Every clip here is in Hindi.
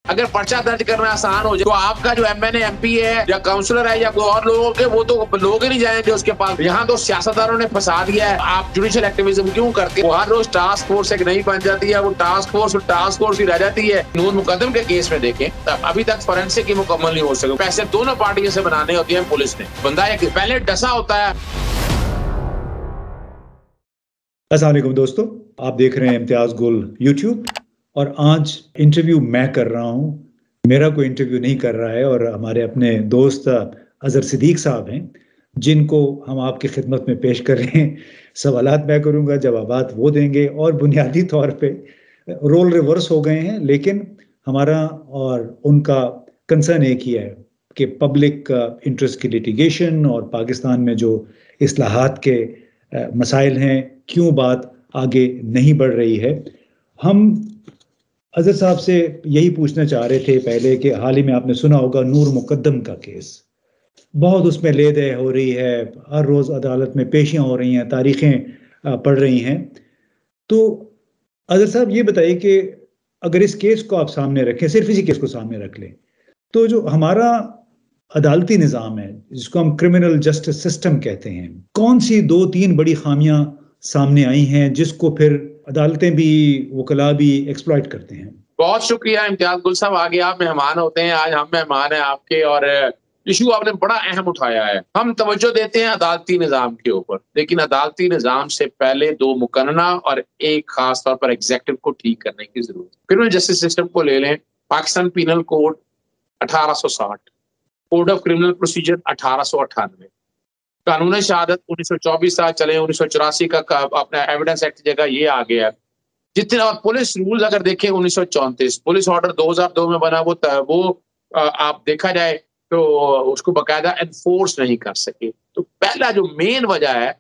अगर पर्चा दर्ज करना आसान हो जाए तो आपका जो एमएनए एमपी है या काउंसलर है या कोई और लोगों के वो तो लोग ही नहीं जाएंगे उसके पास। यहाँ तो सियासतदानों ने फंसा दिया है। आप जुडिशियल एक्टिविज्म क्यों करते हैं? वो हर रोज टास्क फोर्स एक नई बन जाती है, वो टास्क फोर्स ही रह जाती है। नूर मुकद्दम के केस में देखें तब अभी तक फोरेंसिक की मुकम्मल नहीं हो सके। पैसे दोनों पार्टियों से बनाने होते हैं पुलिस ने। बंदा एक पहले डसा होता है। अस्सलाम वालेकुम दोस्तों, आप देख रहे हैं इम्तियाज गुल यूट्यूब और आज इंटरव्यू मैं कर रहा हूं। मेरा कोई इंटरव्यू नहीं कर रहा है और हमारे अपने दोस्त अजहर सिद्दीक साहब हैं जिनको हम आपकी खिदमत में पेश कर रहे हैं। सवालात मैं करूंगा, जवाबात वो देंगे और बुनियादी तौर पे रोल रिवर्स हो गए हैं, लेकिन हमारा और उनका कंसर्न एक ही है कि पब्लिक इंटरेस्ट की लिटिगेशन और पाकिस्तान में जो इस्लाहात के मसाइल हैं, क्यों बात आगे नहीं बढ़ रही है। हम अजहर साहब से यही पूछना चाह रहे थे पहले कि हाल ही में आपने सुना होगा नूर मुकद्दम का केस, बहुत उसमें ले दे हो रही है, हर रोज़ अदालत में पेशियां हो रही हैं, तारीखें पढ़ रही हैं। तो अजहर साहब ये बताइए कि अगर इस केस को आप सामने रखें, सिर्फ इसी केस को सामने रख लें, तो जो हमारा अदालती निज़ाम है जिसको हम क्रिमिनल जस्टिस सिस्टम कहते हैं, कौन सी 2-3 बड़ी खामियां सामने आई हैं जिसको फिर अदालतें भी वकला भी एक्सप्लॉइट करते हैं? बहुत शुक्रिया इम्तियाज गुल साहब, आगे आप मेहमान होते हैं, आज हम मेहमान हैं आपके। और इशू आपने बड़ा अहम उठाया है। हम तवज्जो देते हैं अदालती निज़ाम के ऊपर, लेकिन अदालती निज़ाम से पहले 2 मुकन्ना और एक खास तौर पर एग्जीक्यूटिव को ठीक करने की जरूरत है। क्रिमिनल जस्टिस सिस्टम को ले लें, Pakistan penal code 1860, code of criminal procedure 1898, कानून शहादत 1924 साल चले, 1984 का अपना एविडेंस एक्ट जगह ये आ गया। जितने और पुलिस रूल्स अगर देखें 1934, पुलिस ऑर्डर 2002 में बना, वो आप देखा जाए तो उसको बकायदा एनफोर्स नहीं कर सके। तो पहला जो मेन वजह है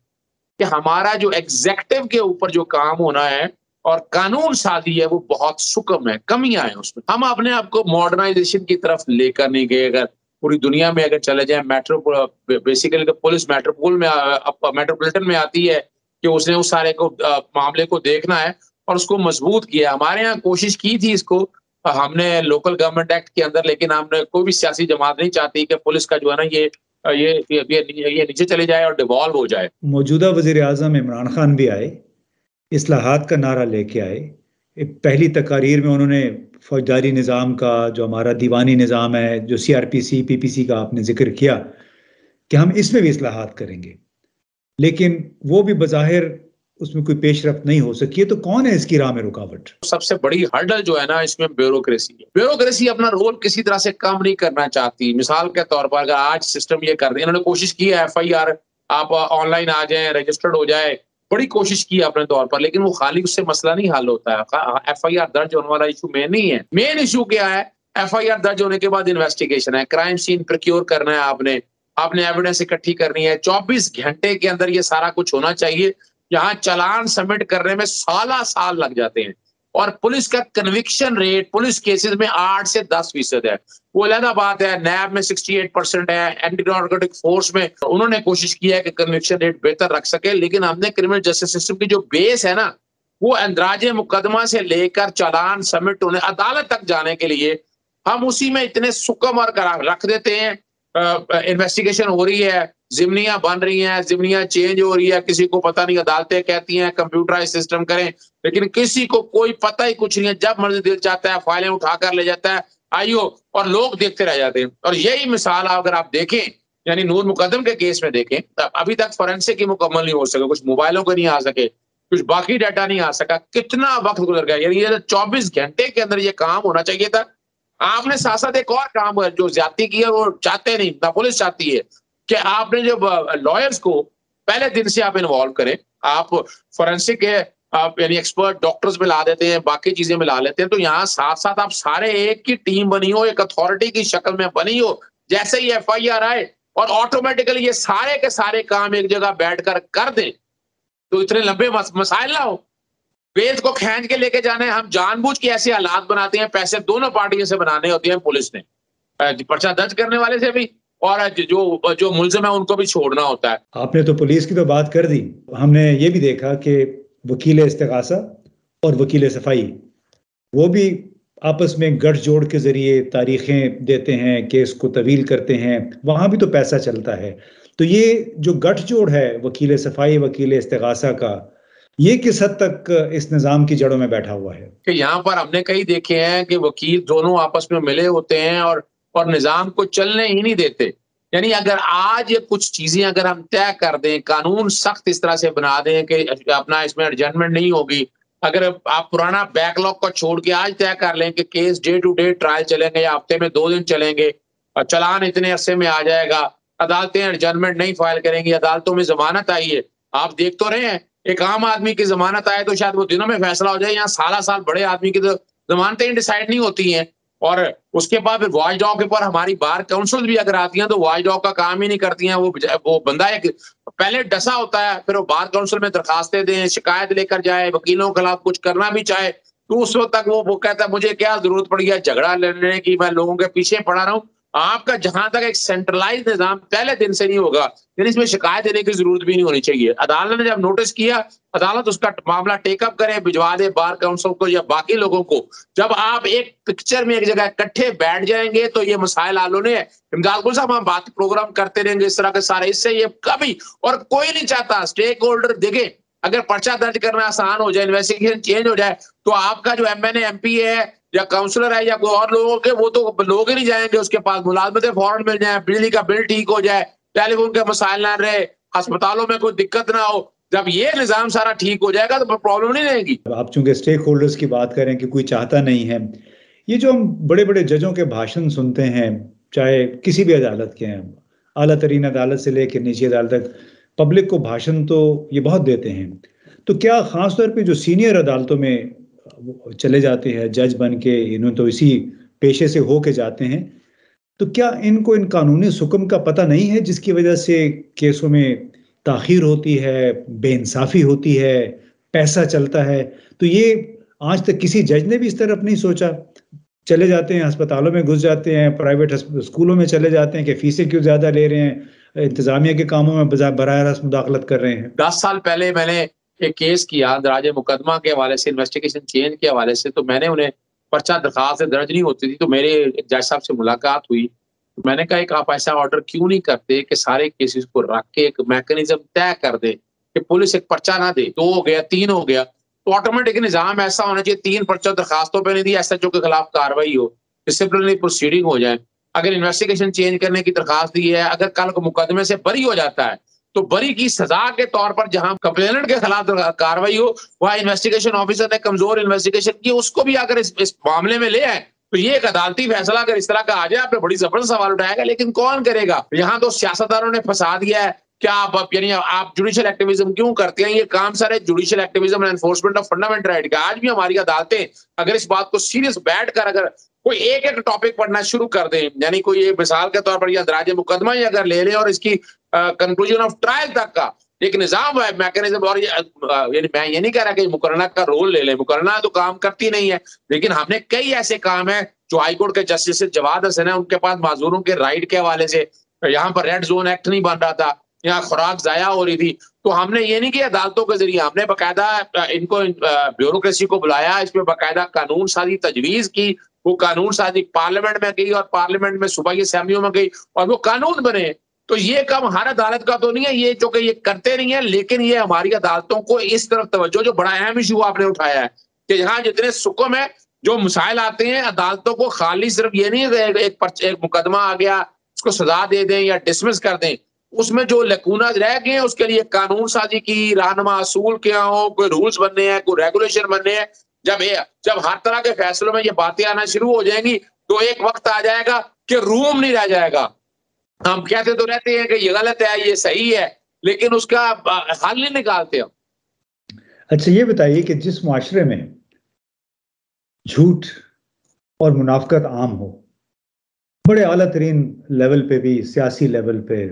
कि हमारा जो एग्जीक्यूटिव के ऊपर जो काम होना है और कानून साजी है वो बहुत सुकम है, कमियां हैं उसमें। हम अपने आप को मॉडर्नाइजेशन की तरफ लेकर नहीं गए। अगर पूरी दुनिया में अगर चले जाए, बेसिकली तो पुलिस मेट्रोपॉलिटन में आती है कि उसने उस सारे को मामले को देखना है और उसको मजबूत किया। हमारे यहाँ कोशिश की थी इसको, हमने लोकल गवर्नमेंट एक्ट के अंदर, लेकिन हमने कोई भी सियासी जमात नहीं चाहती कि पुलिस का जो है ना ये नीचे चले जाए और डिवॉल्व हो जाए। मौजूदा वजीर आजम इमरान खान भी आए, इस्लाहात का नारा लेके आए। पहली तकारीर में उन्होंने फौजदारी निज़ाम का, जो हमारा दीवानी निज़ाम है, जो CRPC PPC का आपने जिक्र किया कि हम इसमें भी इस्लाहात करेंगे, लेकिन वो भी बज़ाहिर उसमें कोई पेशरफ्त नहीं हो सकी है। तो कौन है इसकी राह में रुकावट? सबसे बड़ी हर्डल जो है ना इसमें ब्यूरोक्रेसी है। ब्यूरोक्रेसी अपना रोल किसी तरह से कम नहीं करना चाहती। मिसाल के तौर पर अगर आज सिस्टम ये कर रही है, इन्होंने कोशिश की है FIR आप ऑनलाइन आ जाए, रजिस्टर्ड हो जाए, बड़ी कोशिश की अपने तौर पर, लेकिन वो खाली उससे मसला नहीं हल होता है। FIR दर्ज होने वाला इशू मेन नहीं है। मेन इशू क्या है? FIR दर्ज होने के बाद इन्वेस्टिगेशन है, क्राइम सीन प्रोक्योर करना है, आपने एविडेंस इकट्ठी करनी है। 24 घंटे के अंदर ये सारा कुछ होना चाहिए। यहाँ चालान सबमिट करने में साल लग जाते हैं और पुलिस का कन्विक्शन रेट पुलिस केसेस में 8 से 10% है। वो अलग बात है। नैब में 68% है, एंटी नारकोटिक फोर्स में उन्होंने कोशिश की है कि कन्विक्शन रेट बेहतर रख सके, लेकिन हमने क्रिमिनल जस्टिस सिस्टम की जो बेस है ना, वो अंदराजे मुकदमा से लेकर चालान सबमिट होने अदालत तक जाने के लिए हम उसी में इतने सुकम और रख देते हैं। इन्वेस्टिगेशन हो रही है, जिमनियां बन रही हैं, जिमनियां चेंज हो रही है, किसी को पता नहीं। अदालतें कहती हैं कंप्यूटराइज सिस्टम करें, लेकिन किसी को कोई पता ही कुछ नहीं है। जब मर्जी दिल चाहता है फाइलें उठाकर ले जाता है आईओ और लोग देखते रह जाते हैं। और यही मिसाल अगर आप देखें, यानी नूर मुकद्दम के केस में देखें, तब अभी तक फोरेंसिक की मुकम्मल नहीं हो सके, कुछ मोबाइलों को नहीं आ सके, कुछ बाकी डाटा नहीं आ सका। कितना वक्त गुजर गया। यानी ये 24 घंटे के अंदर ये काम होना चाहिए था। आपने साथ साथ एक और काम जो ज्यादती की है वो चाहते नहीं, ना पुलिस चाहती है कि आपने जो लॉयर्स को पहले दिन से आप इन्वॉल्व करें। आप फोरेंसिक के आप यानी एक्सपर्ट डॉक्टर्स मिला देते हैं, बाकी चीजें मिला लेते हैं। तो यहाँ साथ साथ आप सारे एक की टीम बनी हो, एक अथॉरिटी की शक्ल में बनी हो। जैसे ही FIR आए और ऑटोमेटिकली ये सारे के सारे काम एक जगह बैठकर कर दें, तो इतने लंबे मसाइल ना हो। वेद को खींच के लेके जाने, हम जानबूझ के ऐसे हालात बनाते हैं। पैसे दोनों पार्टियों से बनाने होते हैं पुलिस ने, पर्चा दर्ज करने वाले से भी और जो मुलजिम है उनको भी छोड़ना होता है। आपने तो पुलिस की तो बात कर दी, हमने ये भी देखा कि वकील इस्तिगासा और वकील सफाई वो भी आपस में गठजोड़ के जरिए तारीखें देते हैं, केस को तवील करते हैं, वहां भी तो पैसा चलता है। तो ये जो गठजोड़ है वकील सफाई, वकील इस्तिगासा का, ये किस हद तक इस निज़ाम की जड़ों में बैठा हुआ है? कि यहाँ पर हमने कई देखे हैं कि वकील दोनों आपस में मिले होते हैं और निजाम को चलने ही नहीं देते। यानी अगर आज ये कुछ चीजें अगर हम तय कर दें, कानून सख्त इस तरह से बना दें कि अपना इसमें एडजमेंट नहीं होगी, अगर आप पुराना बैकलॉग को छोड़ के आज तय कर लें कि case day to day trial चलेंगे या हफ्ते में 2 दिन चलेंगे और चालान इतने अरसे में आ जाएगा, अदालतें एडजमेंट नहीं फाइल करेंगी, अदालतों में जमानत आई है। आप देख तो रहे हैं, एक आम आदमी की जमानत आए तो शायद वो दिनों में फैसला हो जाए, यहाँ साला साल बड़े आदमी की तो जमानतें ही डिसाइड नहीं होती हैं। और उसके बाद फिर वॉच डॉग के ऊपर हमारी बार काउंसिल भी अगर आती हैं तो वॉच डॉग का काम ही नहीं करती हैं। वो बंदा एक पहले डसा होता है, फिर वो बार काउंसिल में दरखास्तें दें, शिकायत लेकर जाए, वकीलों के खिलाफ कुछ करना भी चाहे तो उस वक्त तक वो कहता है मुझे क्या जरूरत पड़ी है झगड़ा लड़ने की, मैं लोगों के पीछे पड़ा रहा हूँ। आपका जहां तक एक सेंट्रलाइज निजाम पहले दिन से नहीं होगा, फिर इसमें शिकायत देने की जरूरत भी नहीं होनी चाहिए। अदालत ने जब नोटिस किया, अदालत उसका मामला टेकअप करे, भिजवा दे बार काउंसिल को या बाकी लोगों को। जब आप एक पिक्चर में एक जगह इकट्ठे बैठ जाएंगे तो ये मसाइल हल होने हैं। इमदाद गुल साहब, हम बात प्रोग्राम करते रहेंगे इस तरह के सारे, इससे ये कभी, और कोई नहीं चाहता स्टेक होल्डर देखे अगर पर्चा दर्ज करना आसान हो जाए, इन्वेस्टिगेशन चेंज हो जाए, तो आपका जो एमएनए एमपी है या काउंसलर है या कोई और लोगों के, वो तो लोग ही नहीं जाएंगे उसके पास। मुलाजमतें फौरन मिल जाए, बिजली का बिल ठीक हो जाए, टेलीफोन के मसाइल ना रहे, अस्पतालों में कोई दिक्कत ना हो। जब ये निजाम सारा ठीक हो जाएगा तो प्रॉब्लम नहीं रहेगी। आप चूंकि स्टेक होल्डर्स की बात करें कि कोई चाहता नहीं है, ये जो हम बड़े बड़े जजों के भाषण सुनते हैं, चाहे किसी भी अदालत के हैं, आला तरीन अदालत से लेकर निजी अदालत तक, पब्लिक को भाषण तो ये बहुत देते हैं। तो क्या खासतौर पे जो सीनियर अदालतों में चले जाते हैं जज बन के, इन्होंने तो इसी पेशे से हो के जाते हैं, तो क्या इनको इन कानूनी हुक्म का पता नहीं है जिसकी वजह से केसों में ताखीर होती है, बेइंसाफी होती है, पैसा चलता है? तो ये आज तक किसी जज ने भी इस तरफ नहीं सोचा। चले जाते हैं अस्पतालों में, घुस जाते हैं प्राइवेट स्कूलों में, चले जाते हैं कि फीसें क्यों ज्यादा ले रहे हैं, इंतजामिया के कामों में बराह रास्त मुदाखलत कर रहे हैं। 10 साल पहले मैंने एक केस किया दराज मुकदमा के हवाले से, इन्वेस्टिगेशन चेंज के हवाले से, तो मैंने उन्हें पर्चा दरखास्त दर्ज नहीं होती थी तो मेरे जज साहब से मुलाकात हुई। मैंने कहा कि आप ऐसा ऑर्डर क्यों नहीं करते कि सारे केसेस को रख के एक मैकेनिज्म तय कर दे कि पुलिस एक पर्चा ना दे, 2 हो गया 3 हो गया, तो ऑटोमेटिक निजाम ऐसा होना चाहिए 3 पर्चा दरखास्तों पर नहीं दी, एसएचओ के खिलाफ कार्रवाई हो, डिसिप्लिनरी प्रोसीडिंग हो जाए। अगर इन्वेस्टिगेशन चेंज करने की दरखास्त दी है, अगर कल को मुकदमे से बरी हो जाता है तो बरी की सजा के तौर पर जहां कंप्लेनेंट के खिलाफ कार्रवाई हो, वहां इन्वेस्टिगेशन ऑफिसर ने कमजोर इन्वेस्टिगेशन की, उसको भी अगर इस मामले में ले आए तो ये एक अदालती फैसला अगर इस तरह का आ जाए, आपने बड़ी जबरदस्त सवाल उठाएगा, लेकिन कौन करेगा? यहाँ तो सियासतदानों ने फंसा दिया है। क्या आप यानी आप जुडिशियल एक्टिविज्म क्यों करते हैं? ये काम सर है judicial activism and enforcement of fundamental right का। आज भी हमारी अदालतें अगर इस बात को सीरियस बैठ कर अगर कोई एक एक टॉपिक पढ़ना शुरू कर दें, यानी कोई एक मिसाल के तौर पर या दराज मुकदमा ही अगर ले लें और इसकी कंक्लूजन ऑफ ट्रायल तक का एक निजाम है, मैकेनिज्म, और यानी मैं ये नहीं कह रहा कि मुकर्रना का रोल ले ले, मुकर्रना तो काम करती नहीं है, लेकिन हमने कई ऐसे काम है जो हाईकोर्ट के जस्टिस जवाद हसन है, उनके पास माजूरों के राइट के हवाले से, यहाँ पर रेड जोन एक्ट नहीं बन रहा था, यहाँ खुराक जाया हो रही थी, तो हमने ये नहीं किया अदालतों के जरिए, हमने बाकायदा इनको ब्यूरोक्रेसी को बुलाया, इसमें बाकायदा कानून साजी तजवीज की, वो कानून साजी पार्लियामेंट में गई और पार्लियामेंट में सूबाई असेंबलियों में गई और वो कानून बने। तो ये काम हर अदालत का तो नहीं है, ये जो कि ये करते नहीं है, लेकिन ये हमारी अदालतों को इस तरफ तवज्जो, जो बड़ा अहम इशू आपने उठाया है कि यहाँ जितने सुकम है, जो मसाइल आते हैं, अदालतों को खाली सिर्फ ये नहीं है एक मुकदमा आ गया उसको सजा दे दें या डिसमिस कर दें, उसमें जो लकूना रह गए हैं उसके लिए कानून साजी की, रहनुमा असूल क्या हो, कोई रूल्स बनने हैं, कोई रेगुलेशन बनने हैं। जब हर तरह के फैसलों में ये बातें आना शुरू हो जाएंगी तो एक वक्त आ जाएगा कि रूम नहीं रह जाएगा। हम कहते तो रहते हैं कि ये गलत है, ये सही है, लेकिन उसका हल नहीं निकालते हम। अच्छा, ये बताइए कि जिस मुआशरे में झूठ और मुनाफकत आम हो, बड़े आला तरीन लेवल पे भी, सियासी लेवल पे,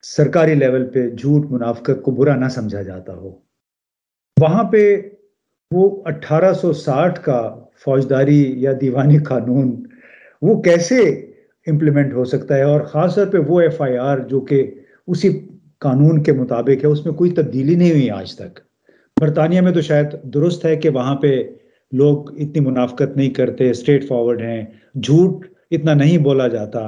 सरकारी लेवल पे झूठ मुनाफकत को बुरा ना समझा जाता हो, वहां पे वो 1860 का फौजदारी या दीवानी कानून वो कैसे इम्प्लीमेंट हो सकता है? और खास तौर पे वो एफआईआर जो कि उसी कानून के मुताबिक है, उसमें कोई तब्दीली नहीं हुई आज तक। बरतानिया में तो शायद दुरुस्त है कि वहां पे लोग इतनी मुनाफकत नहीं करते, स्ट्रेट फॉरवर्ड हैं, झूठ इतना नहीं बोला जाता।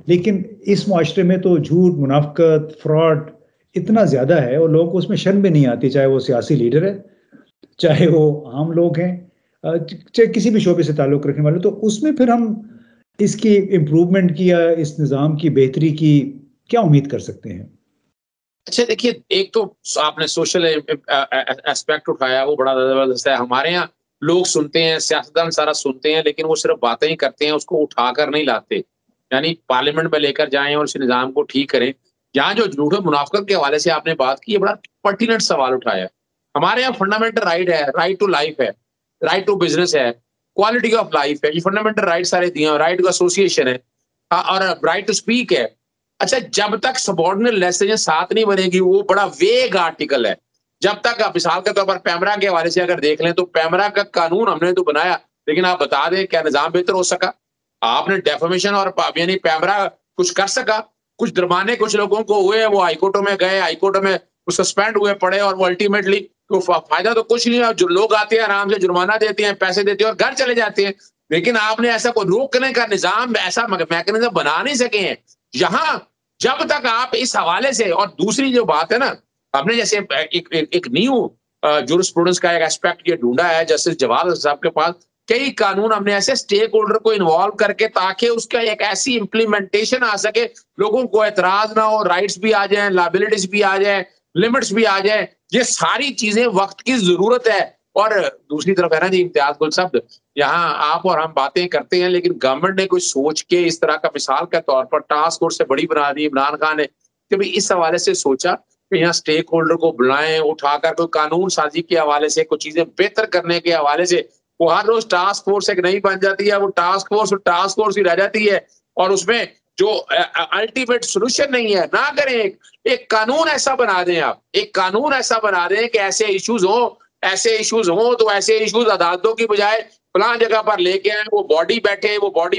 लेकिन इस माशरे में तो झूठ, मुनाफकत, फ्रॉड इतना ज़्यादा है और लोगों को उसमें शर्म भी नहीं आती, चाहे वो सियासी लीडर है, चाहे वो आम लोग हैं, चाहे किसी भी शोबे से ताल्लुक़ रखने वाले। तो उसमें फिर हम इसकी इम्प्रूवमेंट की या इस निज़ाम की बेहतरी की क्या उम्मीद कर सकते हैं? अच्छा देखिए, एक तो आपने सोशल एस्पेक्ट उठाया, वो बड़ा ज़बरदस्त है। हमारे यहाँ लोग सुनते हैं, सियासतदान सारा सुनते हैं, लेकिन वो सिर्फ बातें ही करते हैं, उसको उठाकर नहीं लाते। यानी पार्लियामेंट में लेकर जाएँ और इस निज़ाम को ठीक करें। यहाँ जो झूठ और मुनाफ़िकत के हवाले से आपने बात की, ये बड़ा पर्टिनेंट सवाल उठाया। हमारे यहाँ फंडामेंटल राइट है, राइट टू लाइफ है, राइट टू बिज़नेस है, क्वालिटी ऑफ लाइफ है, ये फंडामेंटल राइट सारे दिए हैं, राइट टू एसोसिएशन है, और राइट टू स्पीक है। अच्छा, जब तक सबॉर्डिनेट लेजिस्लेशन साथ नहीं बनेगी, वो बड़ा वेग आर्टिकल है। जब तक आप मिसाल के तौर पर पैमरा के हवाले से अगर देख लें, तो पैमरा का कानून हमने तो बनाया, लेकिन आप बता दें क्या निज़ाम बेहतर हो सका? आपने डेफेमेशन और यानी पैमरा कुछ कर सका? कुछ जुर्माने कुछ लोगों को हुए, वो हाईकोर्टों में गए, हाईकोर्ट में वो सस्पेंड हुए पड़े, और वो अल्टीमेटली तो फायदा तो कुछ नहीं है। जो लोग आते हैं आराम से जुर्माना देते हैं, पैसे देते हैं और घर चले जाते हैं। लेकिन आपने ऐसा कोई रोकने का निज़ाम, ऐसा मैकेनिज्म बना नहीं सके हैं। यहाँ जब तक आप इस हवाले से, और दूसरी जो बात है ना, हमने जैसे एक न्यू जूरिस्प्रूडेंस का एक एस्पेक्ट ये ढूंढा है जस्टिस जवाहर साहब के पास। कई कानून हमने ऐसे स्टेक होल्डर को इन्वॉल्व करके, ताकि उसका एक ऐसी इम्प्लीमेंटेशन आ सके, लोगों को एतराज ना हो, राइट्स भी आ जाए, लायबिलिटीज भी आ जाए, लिमिट्स भी आ जाए। ये सारी चीजें वक्त की जरूरत है। और दूसरी तरफ है ना जी इम्तियाज गुल साहब, यहाँ आप और हम बातें करते हैं, लेकिन गवर्नमेंट ने कुछ सोच के इस तरह का, मिसाल के तौर पर टास्क फोर्स से बड़ी बना दी इमरान खान ने, कि भाई इस हवाले से सोचा कि यहाँ स्टेक होल्डर को बुलाएं, उठाकर कोई कानून साजी के हवाले से, कुछ चीजें बेहतर करने के हवाले से। वो हर रोज टास्क फोर्स एक नई बन जाती है, वो टास्क फोर्स ही रह जाती है, और उसमें जो अल्टीमेट सोल्यूशन नहीं है। ना करें, एक कानून ऐसा बना दें, आप एक कानून ऐसा बना दें कि ऐसे इश्यूज हो तो ऐसे इश्यूज अदालतों की बजाय फलां जगह पर लेके आए, वो बॉडी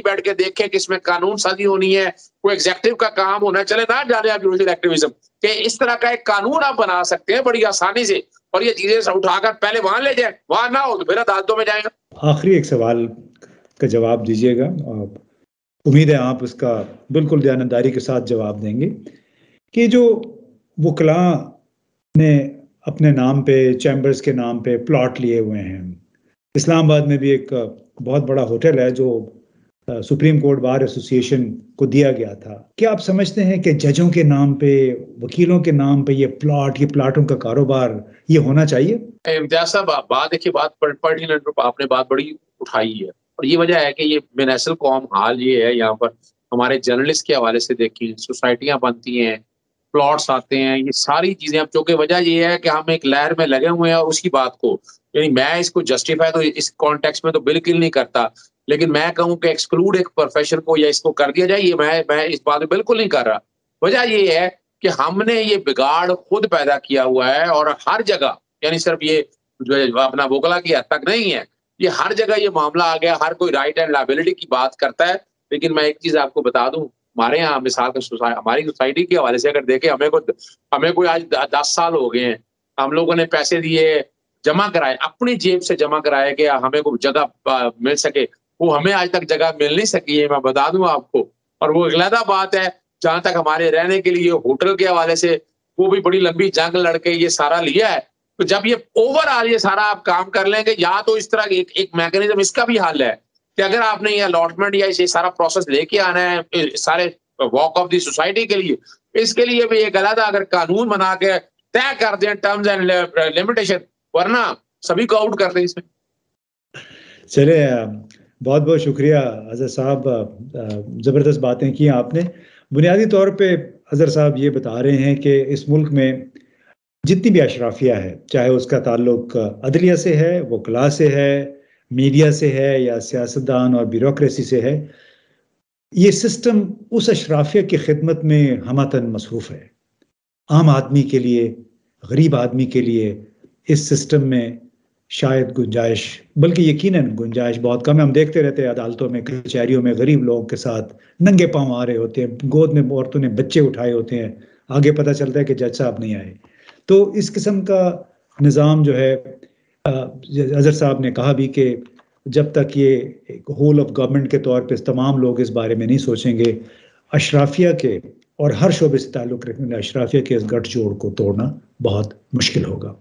बैठ के देखे कि इसमें कानून साजी होनी है, वो एग्जेक्टिव का काम होना, चले ना जाने आप जुडिशल एक्टिविज्म के। इस तरह का एक कानून आप बना सकते हैं बड़ी आसानी से, और ये चीजें उठाकर पहले वहां ले जाए, वहां ना हो तो फिर अदालतों में जाएगा। आखिरी एक सवाल का जवाब दीजिएगा, उम्मीद है आप उसका बिल्कुल दयानतदारी के साथ जवाब देंगे, कि जो वकला ने अपने नाम पे, चैम्बर्स के नाम पे प्लॉट लिए हुए हैं, इस्लामाबाद में भी एक बहुत बड़ा होटल है जो सुप्रीम कोर्ट बार एसोसिएशन को दिया गया था, क्या आप समझते हैं कि जजों के नाम पे, वकीलों के नाम पे ये प्लाटों का कारोबार ये होना चाहिए? इम्तियाज साहब, बात देखिए, आपने बात बड़ी उठाई है, और ये वजह है कि ये बेनस्ल कौम, हाल ये है यहाँ पर हमारे जर्नलिस्ट के हवाले से देखिए, सोसाइटियां बनती हैं, प्लॉट्स आते हैं, ये सारी चीजें। अब चूंकि वजह ये है कि हम एक लहर में लगे हुए हैं, और उसकी बात को, यानी मैं इसको जस्टिफाई तो इस कॉन्टेक्स्ट में तो बिल्कुल नहीं करता, लेकिन मैं कहूँ कि एक्सक्लूड एक प्रोफेशन को या इसको कर दिया जाए, ये मैं इस बात में बिल्कुल नहीं कर रहा। वजह ये है कि हमने ये बिगाड़ खुद पैदा किया हुआ है, और हर जगह, यानी सिर्फ ये जो है अपना वोकला की हद तक नहीं है, ये हर जगह ये मामला आ गया। हर कोई राइट एंड लायबिलिटी की बात करता है, लेकिन मैं एक चीज आपको बता दूं, हमारे यहाँ मिसाल का हमारी सोसाइटी के हवाले से अगर देखें, हमें कोई आज 10 साल हो गए हैं, हम लोगों ने पैसे दिए, जमा कराए, अपनी जेब से जमा कराए कि हमें कोई जगह मिल सके, वो हमें आज तक जगह मिल नहीं सकी है, मैं बता दूं आपको। और वो अलग बात है, जहां तक हमारे रहने के लिए होटल के हवाले से, वो भी बड़ी लंबी जंग लड़के ये सारा लिया है। तो जब ये ओवरऑल ये सारा आप काम कर लेंगे, या तो इस तरह एक मैकेनिज्म इसका भी हल है कि अगर आपने ये अलॉटमेंट या इसे सारा प्रोसेस लेके आना है सारे वॉक ऑफ दी सोसाइटी के लिए, इसके लिए भी एक अलग अगर कानून बना के तय कर दें टर्म्स एंड लिमिटेशन, वरना सभी को आउट कर दें इसमें। चले, बहुत बहुत शुक्रिया अजहर साहब, ज़बरदस्त बातें की आपने। बुनियादी तौर पे अजहर साहब ये बता रहे हैं कि इस मुल्क में जितनी भी अशराफिया है, चाहे उसका ताल्लुक अदलिया से है, वकला से है, मीडिया से है, या सियासतदान और ब्यूरोक्रेसी से है, ये सिस्टम उस अशराफिया की खिदमत में हमतन मसरूफ़ है। आम आदमी के लिए, गरीब आदमी के लिए इस सिस्टम में शायद गुंजाइश, बल्कि यकीनन गुंजाइश बहुत कम है। हम देखते रहते हैं अदालतों में, कचहरियों में गरीब लोगों के साथ नंगे पांव आ रहे होते हैं, गोद में औरतों ने बच्चे उठाए होते हैं, आगे पता चलता है कि जज साहब नहीं आए। तो इस किस्म का निज़ाम जो है, अजहर साहब ने कहा भी कि जब तक ये होल ऑफ गवर्नमेंट के तौर पे तमाम लोग इस बारे में नहीं सोचेंगे, अशराफिया के और हर शोबे से ताल्लुक़ रखने वाले अशराफिया के इस गठजोड़ को तोड़ना बहुत मुश्किल होगा।